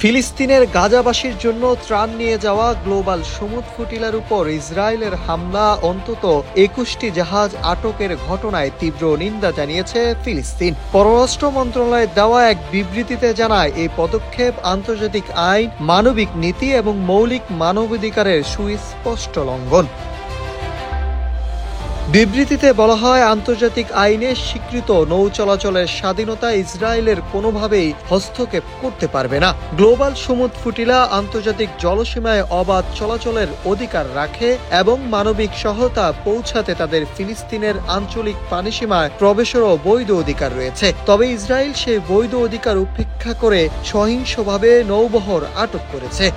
ফিলিস্তিনের গাজাবাসীর জন্য ত্রাণ নিয়ে যাওয়া গ্লোবাল সমুদ ফুটিলার উপর ইসরায়েলের হামলা অন্তত ২১টি জাহাজ আটকের ঘটনায় তীব্র নিন্দা জানিয়েছে ফিলিস্তিন। পররাষ্ট্র মন্ত্রণালয়ের দেওয়া এক বিবৃতিতে জানায়, এই পদক্ষেপ আন্তর্জাতিক আইন, মানবিক নীতি এবং মৌলিক মানবাধিকারের সুস্পষ্ট লঙ্ঘন। বিবৃতিতে বলা হয়, আন্তর্জাতিক আইনে স্বীকৃত নৌ চলাচলের স্বাধীনতা ইসরায়েলের কোনোভাবেই হস্তক্ষেপ করতে পারবে না। গ্লোবাল সমুদ ফুটিলা আন্তর্জাতিক জলসীমায় অবাধ চলাচলের অধিকার রাখে এবং মানবিক সহায়তা পৌঁছাতে তাদের ফিলিস্তিনের আঞ্চলিক পানিসীমায় প্রবেশেরও বৈধ অধিকার রয়েছে। তবে ইসরায়েল সেই বৈধ অধিকার উপেক্ষা করে সহিংসভাবে নৌবহর আটক করেছে।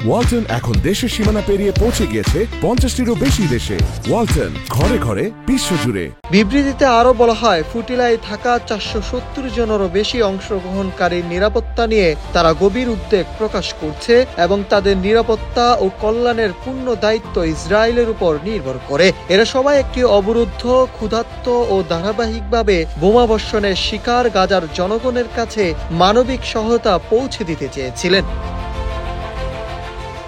ওয়ালটন এখন দেশের সীমানা পেরিয়ে পৌঁছে গিয়েছে 50টিরও বেশি দেশে। ওয়ালটন, ঘরে ঘরে, বিশ্বজুড়ে। বিবৃতিতে আরো বলা হয়, ফুটিলায় থাকা 470 জনেরও বেশি অংশগ্রহণকারীর নিরাপত্তা নিয়ে তারা গভীর উদ্বেগ প্রকাশ করছে এবং তাদের নিরাপত্তা ও কল্যাণের পূর্ণ দায়িত্ব ইসরায়েলের উপর নির্ভর করে। এরা সবাই একটি অবরুদ্ধ, ক্ষুধার্ত ও ধারাবাহিকভাবে বোমাবর্ষণের শিকার গাজার জনগণের কাছে মানবিক সহায়তা পৌঁছে দিতে চেয়েছিলেন।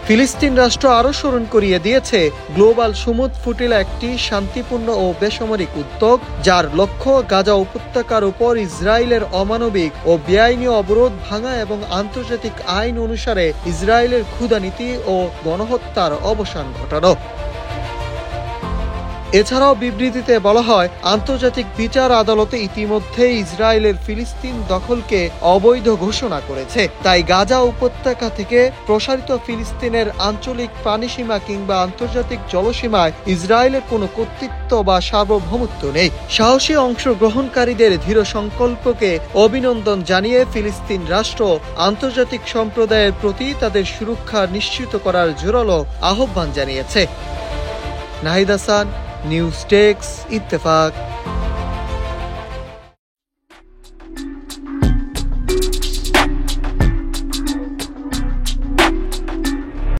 ফিলিস্তিন রাষ্ট্র আরও স্মরণ করিয়ে দিয়েছে, গ্লোবাল সমুদ ফুটিলা একটি শান্তিপূর্ণ ও বেসামরিক উদ্যোগ, যার লক্ষ্য গাজা উপত্যকার উপর ইসরায়েলের অমানবিক ও বেআইনি অবরোধ ভাঙা এবং আন্তর্জাতিক আইন অনুসারে ইসরায়েলের ক্ষুধানীতি ও গণহত্যার অবসান ঘটানো। এছাড়াও বিবৃতিতে বলা হয়, আন্তর্জাতিক বিচার আদালতে ইতিমধ্যে ইসরায়েলের ফিলিস্তিন দখলকে অবৈধ ঘোষণা করেছে। তাই গাজা উপত্যকা থেকে প্রসারিত ফিলিস্তিনের আঞ্চলিক পানিসীমা কিংবা আন্তর্জাতিক জলসীমায় ইসরায়েলের কোনো কর্তৃত্ব বা সার্বভৌমত্ব নেই। সাহসী অংশগ্রহণকারীদের দৃঢ় সংকল্পকে অভিনন্দন জানিয়ে ফিলিস্তিন রাষ্ট্র আন্তর্জাতিক সম্প্রদায়ের প্রতি তাদের সুরক্ষা নিশ্চিত করার জোরালো আহ্বান জানিয়েছে। Nahid Hasan, news desk, Ittefaq.